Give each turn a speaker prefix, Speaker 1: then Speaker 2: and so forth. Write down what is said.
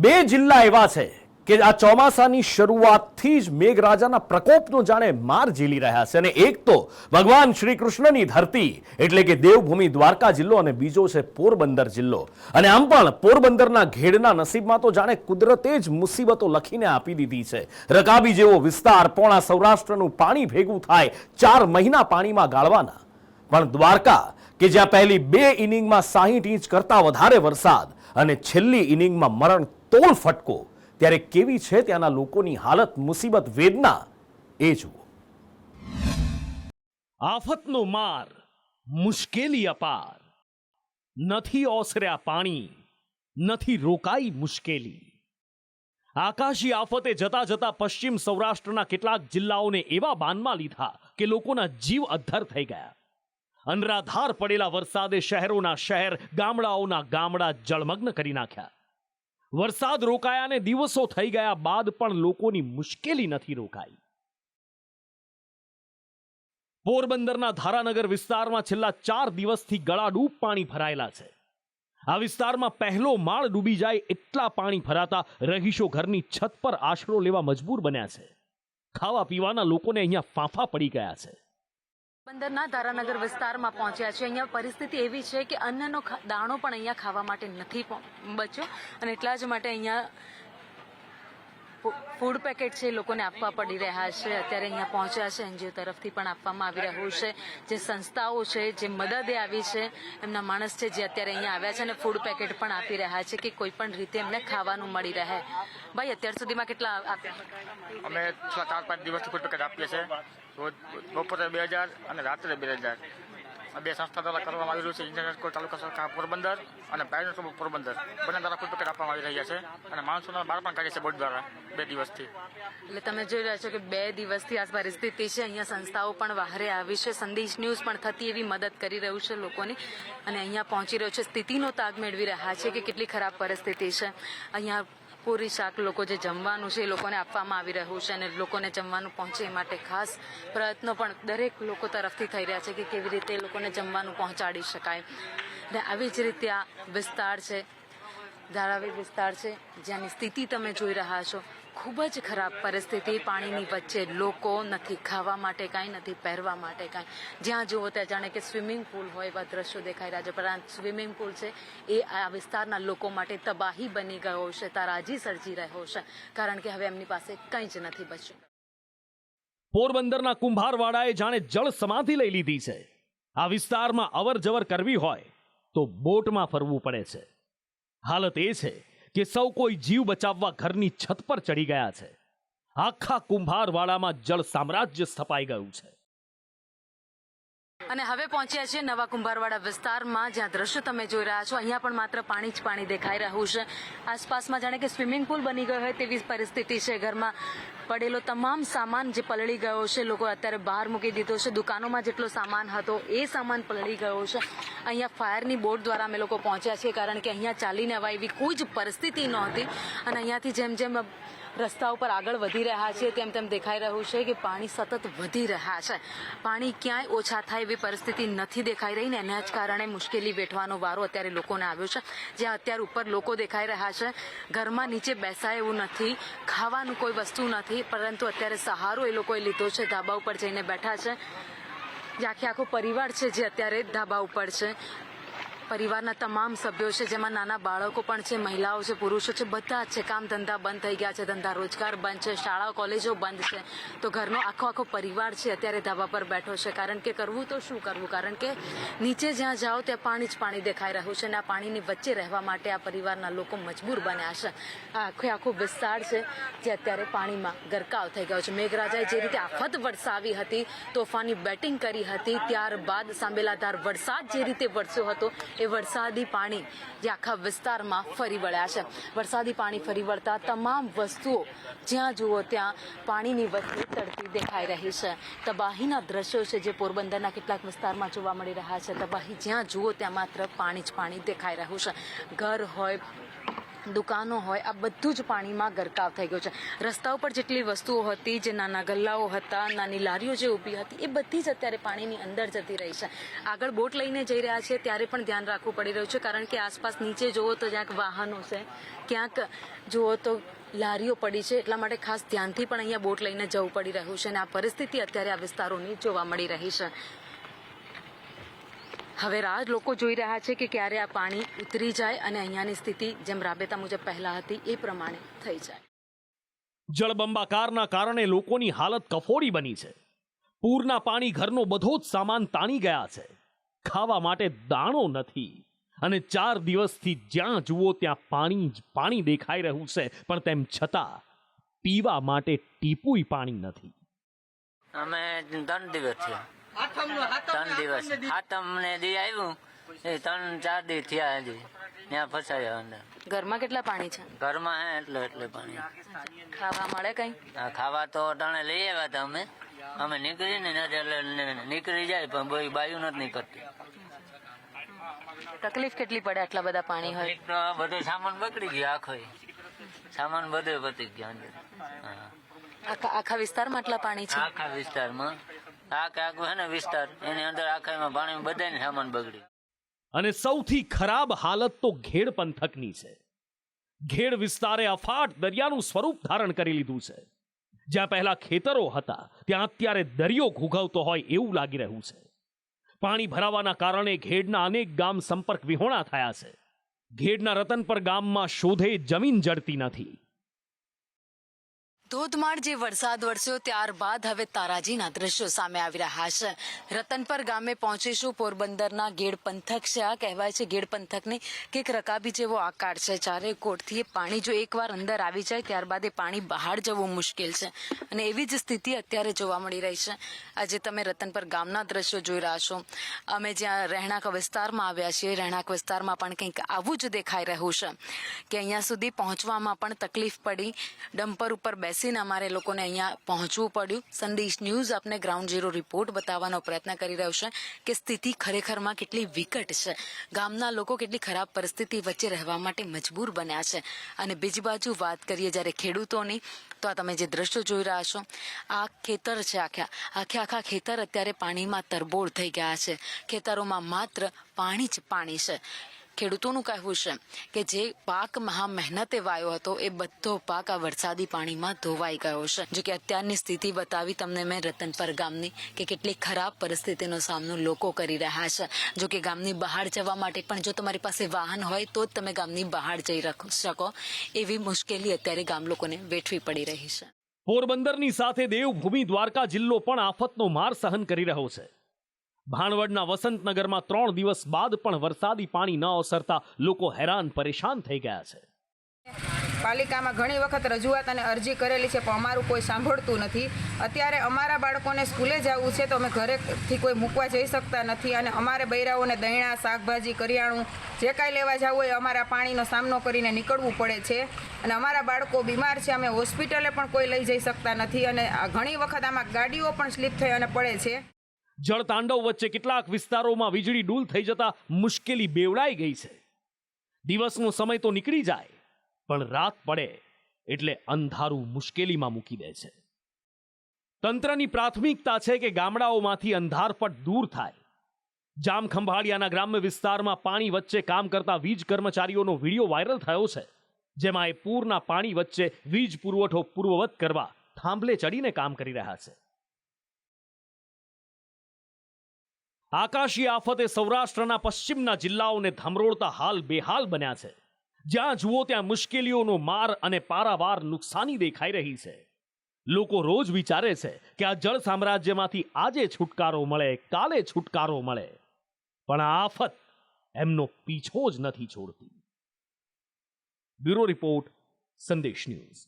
Speaker 1: બે જિલ્લા એવા છે કે આ ચોમાસાની શરૂઆતથી જ મેઘરાજાના પ્રકોપનો જાણે માર ઝીલી રહ્યા છે. અને એક તો ભગવાન શ્રી કૃષ્ણની ધરતી એટલે કે દેવભૂમિ દ્વારકા જિલ્લો અને બીજો છે પોરબંદર જિલ્લો. અને આમ પણ પોરબંદરના ઘેડના નસીબમાં તો જાણે કુદરતે જ મુસીબતો લખીને આપી દીધી છે. રકાબી જેવો વિસ્તાર, પોણા સૌરાષ્ટ્રનું પાણી ભેગું થાય 4 મહિના પાણીમાં ગાળવાના. પણ દ્વારકા કે જ્યાં પહેલી 2 ઇનિંગમાં 60 ઇંચ કરતા વધારે વરસાદ અને છેલ્લી ઇનિંગમાં મરણ તોલ ફટકો, ત્યારે કેવી છે ત્યાંના લોકોની હાલત, મુસીબત, વેદના એ જુઓ. આફતનો માર, મુશ્કેલી અપાર, નથી ઓસર્યા પાણી, નથી રોકાઈ મુશ્કેલી. આકાશી આફતે જતા જતા પશ્ચિમ સૌરાષ્ટ્રના કેટલાક જિલ્લાઓને એવા બાનમાં લીધા કે લોકોના જીવ અદ્ધર થઈ ગયા. અનરાધાર પડેલા વરસાદે શહેરોના શહેર, ગામડાઓના ગામડા જળમગ્ન કરી નાખ્યા. વરસાદ રોકાયાને દિવસો થઈ ગયા બાદ પણ લોકોની મુશ્કેલી નથી રોકાઈ. પોરબંદરના ધારાનગર વિસ્તારમાં છેલ્લા 4 દિવસથી ગળાડૂબ પાણી ભરાયેલા છે. આ વિસ્તારમાં પહેલો માળ ડૂબી જાય એટલા પાણી ભરાતા રહીશો ઘરની છત પર આશરો લેવા મજબૂર બન્યા છે. ખાવા પીવાના લોકોને અહીંયા ફાંફા પડી ગયા છે.
Speaker 2: પોરબંદરના ધારાનગર વિસ્તારમાં પહોંચ્યા છે. અહીંયા પરિસ્થિતિ એવી છે કે અન્નનો દાણો પણ અહીંયા ખાવા માટે નથી બચ્યો અને એટલા જ માટે અહીંયા ફૂડ પેકેટ છે એ લોકોને આપવા પડી રહ્યા છે. અત્યારે અહીંયા પહોંચ્યા છે, એનજીઓ તરફથી પણ આપવામાં આવી રહ્યું છે. જે સંસ્થાઓ છે, જે મદદે આવી છે, એમના માણસ છે જે અત્યારે અહીંયા આવ્યા છે અને ફૂડ પેકેટ પણ આપી રહ્યા છે કે કોઈ પણ રીતે એમને ખાવાનું મળી રહે. ભાઈ, અત્યાર સુધીમાં કેટલા આપ્યા?
Speaker 3: અમે 4-5 દિવસથી ફૂડ પેકેટ આપીએ છીએ. રોજ બપોરે 2000 અને રાત્રે 2000. આ 2 સંસ્થા દ્વારા કરવામાં આવી રહ્યું છે. ઇન્ટરનેટ કોલ તાલુકા સરકાર પોરબંદર અને પ્રાઇવેટ સ્કૂલ પોરબંદર બંને દ્વારા ફૂડ પેકેટ આપવામાં આવી રહ્યા છે અને માણસોના બહાર પણ કાઢીએ છે બોર્ડ દ્વારા 2 દિવસથી.
Speaker 2: એટલે તમે જોઈ રહ્યા છો કે 2 દિવસથી આ પરિસ્થિતિ છે. અહીંયા સંસ્થાઓ પણ બહારે આવી છે. સંદેશ ન્યૂઝ પણ થતી એવી મદદ કરી રહ્યું છે લોકોની અને અહીંયા પહોંચી રહ્યો છે. સ્થિતિનો તાગ મેળવી રહ્યા છે કે કેટલી ખરાબ પરિસ્થિતિ છે. અહીંયા પૂરી શાક લોકો જે જમવાનું છે એ લોકોને આપવામાં આવી રહ્યું છે અને લોકોને જમવાનું પહોંચે એ માટે ખાસ પ્રયત્નો પણ દરેક લોકો તરફથી થઈ રહ્યા છે કે કેવી રીતે એ લોકોને જમવાનું પહોંચાડી શકાય. અને આવી જ રીતે આ વિસ્તાર છે, ધારાવી વિસ્તાર છે, જ્યાંની સ્થિતિ તમે જોઈ રહ્યા છો. ખૂબ જ ખરાબ પરિસ્થિતિ. પાણીની વચ્ચે લોકો, નથી ખાવા માટે કાંઈ, નથી પહેરવા માટે કાંઈ. જ્યાં જુઓ ત્યાં જાણે કે સ્વિમિંગ પુલ હોય એવા દ્રશ્યો દેખાઈ રહ્યા છે. પરંતુ સ્વિમિંગ પુલ છે એ આ વિસ્તારના લોકો માટે તબાહી બની ગયો છે, તારાજી સર્જી રહ્યો છે, કારણ કે હવે એમની પાસે કંઈ જ નથી બચ્યું.
Speaker 1: પોરબંદરના કુંભારવાડાએ જાણે જળ સમાધિ લઈ લીધી છે. આ વિસ્તારમાં અવર જવર કરવી હોય તો બોટમાં ફરવું પડે છે. હાલત એ છે કે સૌ કોઈ જીવ બચાવવા ઘરની છત પર ચડી ગયા છે. આખા કુંભારવાડામાં જળ સામ્રાજ્ય સ્થપાઈ ગયું છે.
Speaker 2: અને હવે પહોંચ્યા છે નવા કુંભારવાડા વિસ્તારમાં, જ્યાં દ્રશ્ય તમે જોઈ રહ્યા છો. અહીંયા પણ માત્ર પાણી જ પાણી દેખાઈ રહ્યું છે. આસપાસમાં જાણે કે સ્વિમિંગ પુલ બની ગયો હોય તેવી પરિસ્થિતિ છે. ઘરમાં પડેલો તમામ સામાન જે પલળી ગયો છે, લોકો અત્યારે બહાર મૂકી દીધો છે. દુકાનોમાં જેટલો સામાન હતો એ સામાન પલળી ગયો છે. અહીંયા ફાયરની બોટ દ્વારા અમે લોકો પહોંચ્યા છીએ, કારણ કે અહીંયા ચાલીને અવાય એવી કોઈ જ પરિસ્થિતિ નહોતી. અને અહીંયાથી જેમ જેમ રસ્તા ઉપર આગળ વધી રહ્યા છે તેમ તેમ દેખાઈ રહ્યું છે કે પાણી સતત વધી રહ્યા છે. પાણી ક્યાંય ઓછા થાય એવી પરિસ્થિતિ નથી દેખાઈ રહી ને એના જ કારણે મુશ્કેલી વેઠવાનો વારો અત્યારે લોકોને આવ્યો છે. જ્યાં અત્યારે ઉપર લોકો દેખાઈ રહ્યા છે, ઘરમાં નીચે બેસાય એવું નથી, ખાવાનું કોઈ વસ્તુ નથી, પરંતુ અત્યારે સહારો એ લોકોએ લીધો છે. ધાબા ઉપર જઈને બેઠા છે. જે આખો પરિવાર છે જે અત્યારે ધાબા ઉપર છે. પરિવારના તમામ સભ્યો છે, જેમાં નાના બાળકો પણ છે, મહિલાઓ છે, પુરુષો છે, બધા જ છે. કામ ધંધા બંધ થઈ ગયા છે, ધંધા રોજગાર બંધ છે, શાળા કોલેજો બંધ છે. તો ઘરનો આખો પરિવાર છે અત્યારે ધાબા પર બેઠો છે, કારણ કે કરવું તો શું કરવું, કારણ કે નીચે જ્યાં જાઓ ત્યાં પાણી જ પાણી દેખાઈ રહ્યું છે અને આ પાણીની વચ્ચે રહેવા માટે આ પરિવારના લોકો મજબૂર બન્યા છે. આ આખો વિસ્તાર છે જે અત્યારે પાણીમાં ગરકાવ થઈ ગયો છે. મેઘરાજાએ જે રીતે આફત વરસાવી હતી, તોફાની બેટિંગ કરી હતી, ત્યારબાદ સાંબેલાધાર વરસાદ જે રીતે વરસ્યો હતો એ વરસાદી પાણી જે આખા વિસ્તારમાં ફરી વળ્યા છે. વરસાદી પાણી ફરી વળતા તમામ વસ્તુઓ જ્યાં જુઓ ત્યાં પાણીની વચ્ચે તરતી દેખાઈ રહી છે. તબાહીના દ્રશ્યો છે જે પોરબંદરના કેટલાક વિસ્તારમાં જોવા મળી રહ્યા છે. તબાહી જ્યાં જુઓ ત્યાં માત્ર પાણી જ પાણી દેખાઈ રહ્યું છે. ઘર હોય, દુકાનો હોય આ બધું જ પાણીમાં ગરકાવ થઈ ગયું છે. રસ્તા ઉપર જેટલી વસ્તુઓ હતી, જે નાના ગલ્લાઓ હતા, નાની લારીઓ જે ઊભી હતી, એ બધી જ અત્યારે પાણીની અંદર જતી રહી છે. આગળ બોટ લઈને જઈ રહ્યા છે ત્યારે પણ ધ્યાન રાખવું પડી રહ્યું છે, કારણ કે આસપાસ નીચે જુઓ તો ક્યાંક વાહનો છે, ક્યાંક જુઓ તો લારીઓ પડી છે, એટલા માટે ખાસ ધ્યાનથી પણ અહીંયા બોટ લઈને જવું પડી રહ્યું છે અને આ પરિસ્થિતિ અત્યારે આ વિસ્તારોની જોવા મળી રહી છે. હવે રાહ લોકો જોઈ રહ્યા છે કે ક્યારે આ પાણી ઉતરી જાય અને અહીંયાની સ્થિતિ જેમ રાબેતા મુજબ પહેલા હતી એ પ્રમાણે થઈ જાય.
Speaker 1: જળબંબાકારના કારણે લોકોની હાલત કફોડી બની છે. પૂરના પાણી ઘરનો બધો જ સામાન તાણી ગયા છે. ખાવા માટે દાણો નથી અને 4 દિવસથી જ્યાં જુઓ ત્યાં પાણી જ પાણી દેખાઈ રહ્યું છે, પણ તેમ છતાં પીવા માટે ટીપુય પાણી નથી.
Speaker 4: અમે 3 દિવસ થયા. 3 દિવસ હાથમ ને દી આવ્યું એ 3-4 દી થયા હજી ત્યાં ફસાયા અંદર.
Speaker 2: ઘરમાં કેટલા પાણી છે?
Speaker 4: ઘરમાં હે એટલે પાણી.
Speaker 2: ખાવા મળે કઈ?
Speaker 4: ખાવા તો ટાણે લઈ આવ્યા હતા અમે નીકળીને એટલે નીકળી જાય પણ કોઈ બાયું નથી નીકળતી.
Speaker 2: તકલીફ કેટલી પડે આટલા બધા પાણી હોય?
Speaker 4: તો બધો સામાન બગડી ગયો, આખો સામાન બધો પતી ગયો અંદર.
Speaker 2: આખા વિસ્તારમાં આટલા પાણી છે?
Speaker 4: આખા વિસ્તારમાં આખું છે ને વિસ્તાર એની અંદર આખામાં પાણી બધાને સામાન બગડ્યું.
Speaker 1: અને સૌથી ખરાબ હાલત તો ઘેડ પંથકની છે. ઘેડ વિસ્તારે અફાટ દરિયાનું સ્વરૂપ ધારણ કરી લીધું છે. જ્યાં પહેલા ખેતરો હતા ત્યાં અત્યારે દરિયો ઘૂઘવતો હોય એવું લાગી રહ્યું છે. પાણી ભરાવાના કારણે ઘેડના અનેક ગામ સંપર્ક વિહોણા થયા છે. ઘેડના રતનપર ગામમાં શોધે જમીન જડતી નથી.
Speaker 2: ધોધમાર જે વરસાદ વરસ્યો ત્યારબાદ હવે તારાજીના દ્રશ્યો સામે આવી રહ્યા છે. રતનપર ગામે પહોંચીશું. પોરબંદરના ગેડ પંથક છે આ. કહેવાય છે ગેડ પંથકની કંઈક રકાબી જેવો આકાર છે. ચારે કોરથી પાણી જો એકવાર અંદર આવી જાય ત્યારબાદ એ પાણી બહાર જવું મુશ્કેલ છે અને એવી જ સ્થિતિ અત્યારે જોવા મળી રહી છે. આજે તમે રતનપર ગામના દ્રશ્યો જોઈ રહ્યા છો. અમે જ્યાં રહેણાંક વિસ્તારમાં આવ્યા છીએ, રહેણાંક વિસ્તારમાં પણ કંઈક આવું જ દેખાઈ રહ્યું છે કે અહીંયા સુધી પહોંચવામાં પણ તકલીફ પડી. ડમ્પર ઉપર બેસી અમારે લોકોને અહીંયા પહોંચવું પડ્યું. સંદેશ ન્યૂઝ આપને ગ્રાઉન્ડ ઝીરો રિપોર્ટ બતાવવાનો પ્રયત્ન કરી રહ્યો છે કે સ્થિતિ ખરેખરમાં કેટલી વિકટ છે. ગામના લોકો કેટલી ખરાબ પરિસ્થિતિ વચ્ચે રહેવા માટે મજબૂર બન્યા છે. અને બીજી બાજુ વાત કરીએ જ્યારે ખેડૂતોની, તો આ તમે જે દ્રશ્યો જોઈ રહ્યા છો આ ખેતર છે. આખા ખેતર અત્યારે પાણીમાં તરબોળ થઈ ગયા છે. ખેતરોમાં માત્ર પાણી જ પાણી છે. ખેડૂતોનું કહેવું છે કે જે પાક મહા મહેનતે વાયો હતો એ બધો પાક આ વરસાદી પાણીમાં ધોવાઈ ગયો છે. જો કે અત્યારની સ્થિતિ બતાવી તમને મેં રતનપર ગામની કે કેટલી ખરાબ પરિસ્થિતિનો સામનો લોકો કરી રહ્યા છે. જો કે ગામની બહાર જવા માટે પણ જો તમારી પાસે વાહન હોય તો જ તમે ગામની બહાર જઈ શકો એવી મુશ્કેલી અત્યારે ગામ લોકોને વેઠવી પડી રહી છે.
Speaker 1: પોરબંદરની સાથે દેવભૂમિ દ્વારકા જિલ્લો પણ આફતનો માર સહન કરી રહ્યો છે. ભાણવડના વસંતનગરમાં 3 દિવસ બાદ પણ વરસાદી પાણી ન ઓસરતા લોકો હેરાન પરેશાન થઈ ગયા છે.
Speaker 5: પાલિકામાં ઘણી વખત રજૂઆત અને અરજી કરેલી છે પણ અમારું કોઈ સાંભળતું નથી. અત્યારે અમારા બાળકોને સ્કૂલે જવું છે તો અમે ઘરેથી કોઈ મૂકવા જઈ શકતા નથી અને અમારે બૈરાઓને દહીંણા, શાકભાજી, કરિયાણું જે કાંઈ લેવા જવું હોય અમારા પાણીનો સામનો કરીને નીકળવું પડે છે અને અમારા બાળકો બીમાર છે. અમે હોસ્પિટલે પણ કોઈ લઈ જઈ શકતા નથી અને ઘણી વખત આમાં ગાડીઓ પણ સ્લીપ થઈ અને પડે છે.
Speaker 1: જળતાંડવ વચ્ચે કેટલાક વિસ્તારોમાં વીજળી ડૂલ થઈ જતા મુશ્કેલી બેવડાઈ ગઈ છે. દિવસનો સમય તો નીકળી જાય પણ રાત પડે એટલે અંધારું મુશ્કેલીમાં મૂકી દે છે. તંત્રની પ્રાથમિકતા છે કે ગામડાઓમાંથી અંધારપટ દૂર થાય. જામખંભાળિયાના ગ્રામ્ય વિસ્તારમાં પાણી વચ્ચે કામ કરતા વીજ કર્મચારીઓનો વિડીયો વાયરલ થયો છે, જેમાં એ પૂરના પાણી વચ્ચે વીજ પુરવઠો પૂર્વવત કરવા થાંભલે ચડીને કામ કરી રહ્યા છે. આકાશી આફતે સૌરાષ્ટ્રના પશ્ચિમના જિલ્લાઓને ધમરોળતા હાલ બેહાલ બન્યા છે. જ્યાં જુઓ ત્યાં મુશ્કેલીઓનો માર અને પારાવાર નુકસાની દેખાઈ રહી છે. લોકો રોજ વિચારે છે કે આ જળ સામ્રાજ્યમાંથી આજે છુટકારો મળે, કાલે છુટકારો મળે, પણ આ આફત એમનો પીછો જ નથી છોડતી. બ્યુરો રિપોર્ટ, સંદેશ ન્યૂઝ.